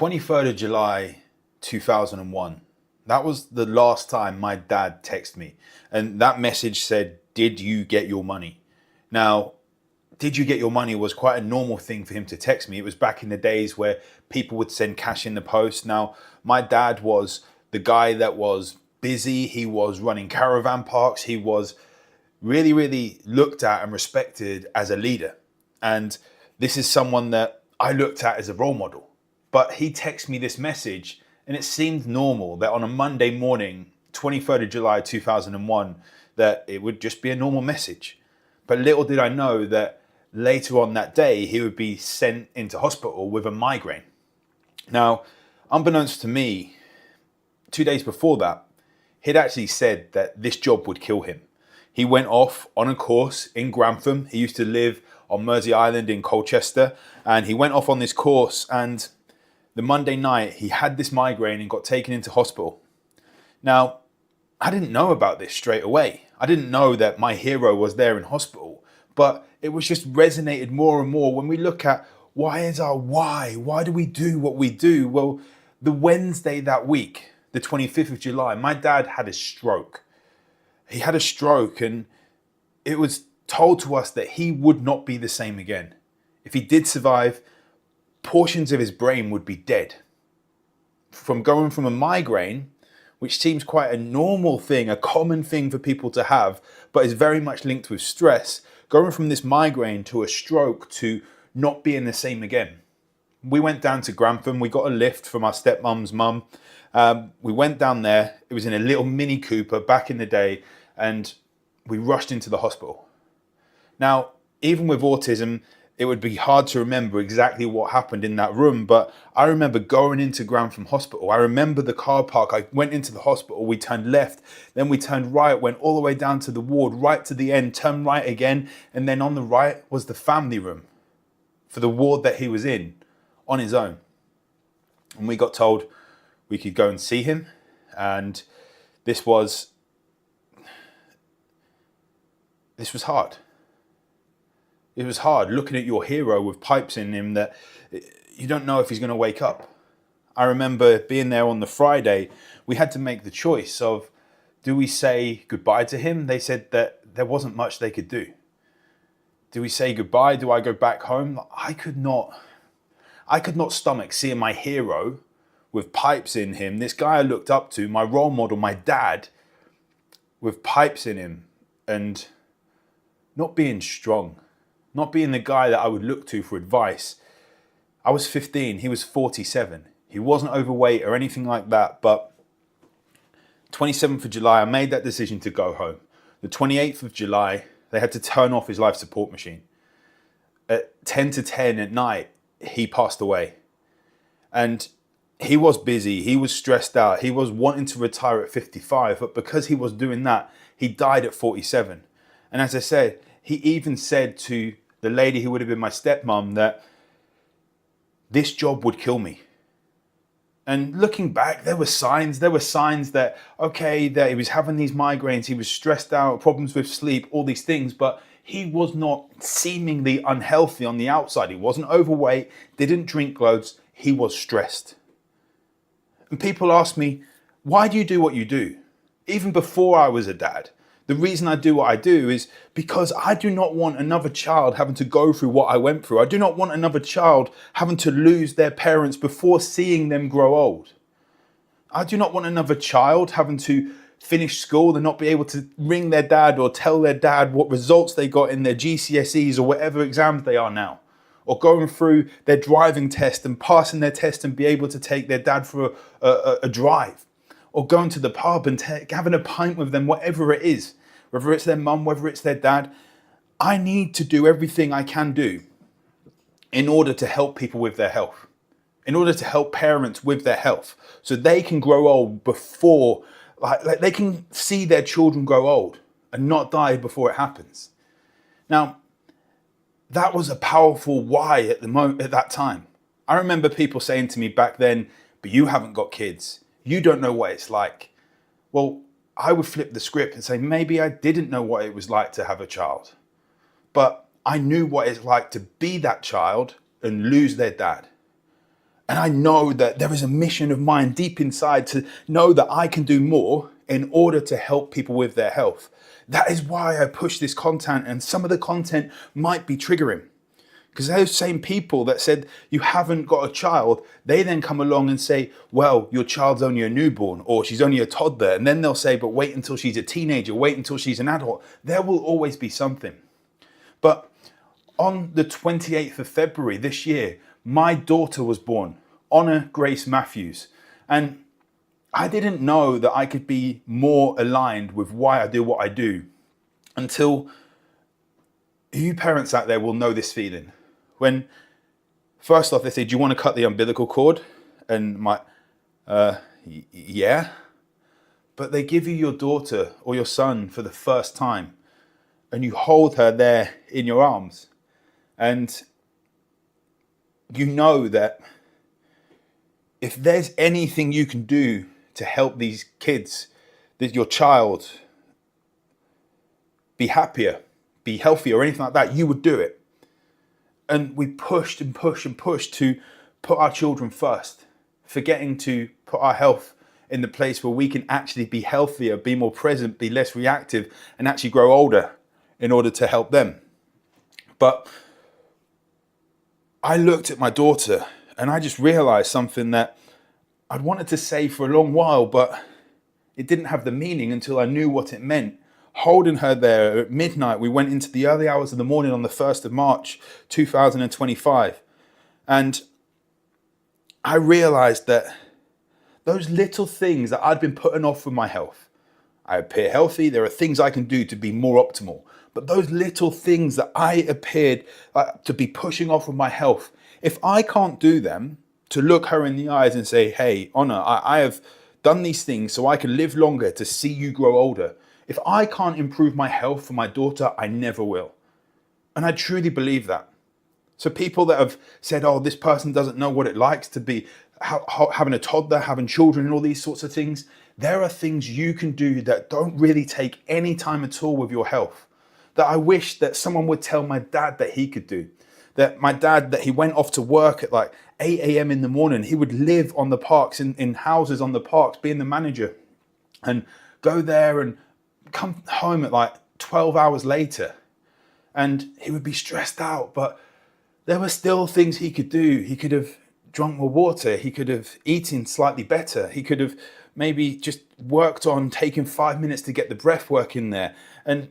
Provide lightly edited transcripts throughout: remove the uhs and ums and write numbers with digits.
23rd of July 2001. That was the last time my dad texted me. And that message said, "Did you get your money?" Now, "Did you get your money" was quite a normal thing for him to text me. It was back in the days where people would send cash in the post. Now, my dad was the guy that was busy. He was running caravan parks. He was really, really looked at and respected as a leader. And this is someone that I looked at as a role model. But he texted me this message, and it seemed normal that on a Monday morning, 23rd of July 2001, that it would just be a normal message. But little did I know that later on that day, he would be sent into hospital with a migraine. Now, unbeknownst to me, 2 days before that, he'd actually said that this job would kill him. He went off on a course in Grantham. He used to live on Mersey Island in Colchester, and he went off on this course, and the Monday night he had this migraine and got taken into hospital. Now, I didn't know about this straight away. I didn't know that my hero was there in hospital, but it was just resonated more and more when we look at why is our why? Why do we do what we do? Well, the Wednesday that week, the 25th of July, my dad had a stroke. He had a stroke, and it was told to us that he would not be the same again. If he did survive, portions of his brain would be dead. From going from a migraine, which seems quite a normal thing, a common thing for people to have, but is very much linked with stress, going from this migraine to a stroke to not being the same again. We went down to Grantham. We got a lift from our stepmom's mum. We went down there. It was in a little Mini Cooper back in the day, and we rushed into the hospital. Now, even with autism, it would be hard to remember exactly what happened in that room, but I remember going into Grantham Hospital. I remember the car park. I went into the hospital, we turned left, then we turned right, went all the way down to the ward, right to the end, turned right again, and then on the right was the family room for the ward that he was in on his own. And we got told we could go and see him, and this was hard. It was hard looking at your hero with pipes in him that you don't know if he's going to wake up. I remember being there on the Friday. We had to make the choice of, do we say goodbye to him? They said that there wasn't much they could do. Do we say goodbye? Do I go back home? I could not stomach seeing my hero with pipes in him, this guy I looked up to, my role model, my dad, with pipes in him, and not being strong. Not being the guy that I would look to for advice. I was 15, he was 47. He wasn't overweight or anything like that, but 27th of July, I made that decision to go home. The 28th of July, they had to turn off his life support machine. At 10 to 10 at night, he passed away. And he was busy, he was stressed out, he was wanting to retire at 55, but because he was doing that, he died at 47. And as I said, he even said to the lady who would have been my stepmom that this job would kill me. And looking back, there were signs that, okay, that he was having these migraines, he was stressed out, problems with sleep, all these things, but he was not seemingly unhealthy on the outside. He wasn't overweight, didn't drink loads, he was stressed. And people ask me, why do you do what you do? Even before I was a dad. The reason I do what I do is because I do not want another child having to go through what I went through. I do not want another child having to lose their parents before seeing them grow old. I do not want another child having to finish school and not be able to ring their dad or tell their dad what results they got in their GCSEs or whatever exams they are now. Or going through their driving test and passing their test and be able to take their dad for a drive. Or going to the pub and having a pint with them, whatever it is. Whether it's their mum, whether it's their dad. I need to do everything I can do in order to help people with their health. In order to help parents with their health. So they can grow old before, like they can see their children grow old and not die before it happens. Now, that was a powerful why at that time. I remember people saying to me back then, but you haven't got kids. You don't know what it's like. Well, I would flip the script and say, maybe I didn't know what it was like to have a child, but I knew what it's like to be that child and lose their dad. And I know that there is a mission of mine deep inside to know that I can do more in order to help people with their health. That is why I push this content, and some of the content might be triggering. Because those same people that said you haven't got a child, they then come along and say, well, your child's only a newborn or she's only a toddler. And then they'll say, but wait until she's a teenager, wait until she's an adult. There will always be something. But on the 28th of February this year, my daughter was born, Honor Grace Matthews. And I didn't know that I could be more aligned with why I do what I do until you parents out there will know this feeling. When first off they say, do you want to cut the umbilical cord? And yeah. But they give you your daughter or your son for the first time and you hold her there in your arms. And you know that if there's anything you can do to help these kids, that your child be happier, be healthier, or anything like that, you would do it. And we pushed and pushed and pushed to put our children first, forgetting to put our health in the place where we can actually be healthier, be more present, be less reactive, and actually grow older in order to help them. But I looked at my daughter and I just realized something that I'd wanted to say for a long while, but it didn't have the meaning until I knew what it meant. Holding her there at midnight, we went into the early hours of the morning on the 1st of March, 2025. And I realized that those little things that I'd been putting off with my health, I appear healthy, there are things I can do to be more optimal. But those little things that I appeared to be pushing off with my health, if I can't do them, to look her in the eyes and say, hey, Honor, I have done these things so I can live longer to see you grow older. If I can't improve my health for my daughter, I never will. And I truly believe that. So people that have said, oh, this person doesn't know what it likes to be having a toddler, having children and all these sorts of things. There are things you can do that don't really take any time at all with your health. That I wish that someone would tell my dad that he could do. That my dad, that he went off to work at like 8 a.m. in the morning. He would live on the parks, in houses on the parks, being the manager, and go there and come home at like 12 hours later. And he would be stressed out, but there were still things he could do. He could have drunk more water. He could have eaten slightly better. He could have maybe just worked on taking 5 minutes to get the breath work in there and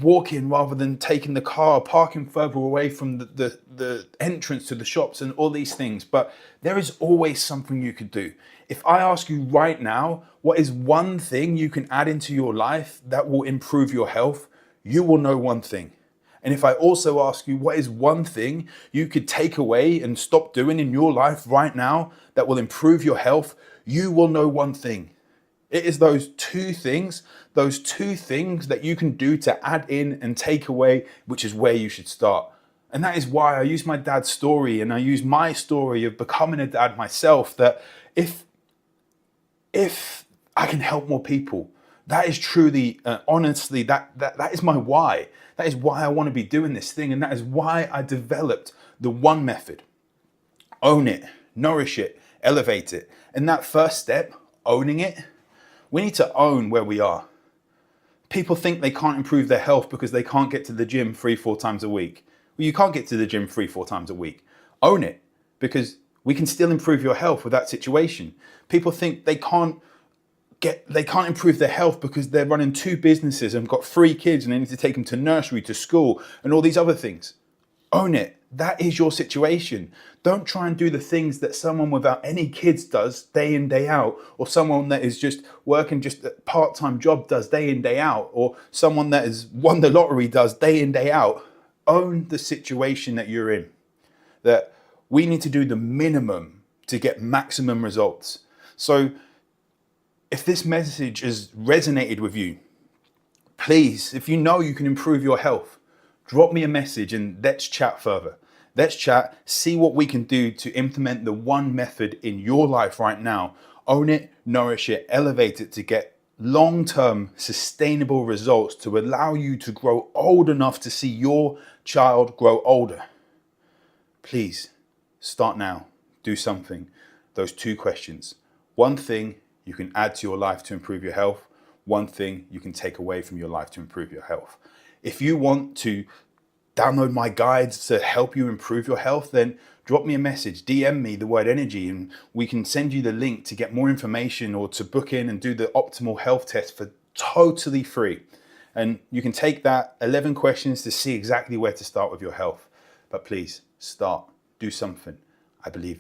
walking rather than taking the car, parking further away from the entrance to the shops and all these things. But there is always something you could do. If I ask you right now, what is one thing you can add into your life that will improve your health? You will know one thing. And if I also ask you, what is one thing you could take away and stop doing in your life right now that will improve your health? You will know one thing. It is those two things that you can do to add in and take away, which is where you should start. And that is why I use my dad's story and I use my story of becoming a dad myself, that if I can help more people, that is truly, honestly, that is my why. That is why I want to be doing this thing. And that is why I developed the one method. Own it, nourish it, elevate it. And that first step, owning it, we need to own where we are. People think they can't improve their health because they can't get to the gym 3-4 times a week. Well, you can't get to the gym 3-4 times a week. Own it, because we can still improve your health with that situation. People think they can't improve their health because they're running 2 businesses and got 3 kids and they need to take them to nursery, to school, and all these other things. Own it. That is your situation. Don't try and do the things that someone without any kids does day in, day out, or someone that is just working just a part-time job does day in, day out, or someone that has won the lottery does day in, day out. Own the situation that you're in. That we need to do the minimum to get maximum results. So if this message has resonated with you, please, if you know you can improve your health, drop me a message and let's chat further. Let's chat, see what we can do to implement the one method in your life right now. Own it, nourish it, elevate it to get long-term sustainable results to allow you to grow old enough to see your child grow older. Please start now. Do something. those 2 questions. One thing you can add to your life to improve your health, one thing you can take away from your life to improve your health. If you want to download my guides to help you improve your health, then drop me a message, DM me the word energy, and we can send you the link to get more information or to book in and do the optimal health test for totally free. And you can take that 11 questions to see exactly where to start with your health. But please start, do something. I believe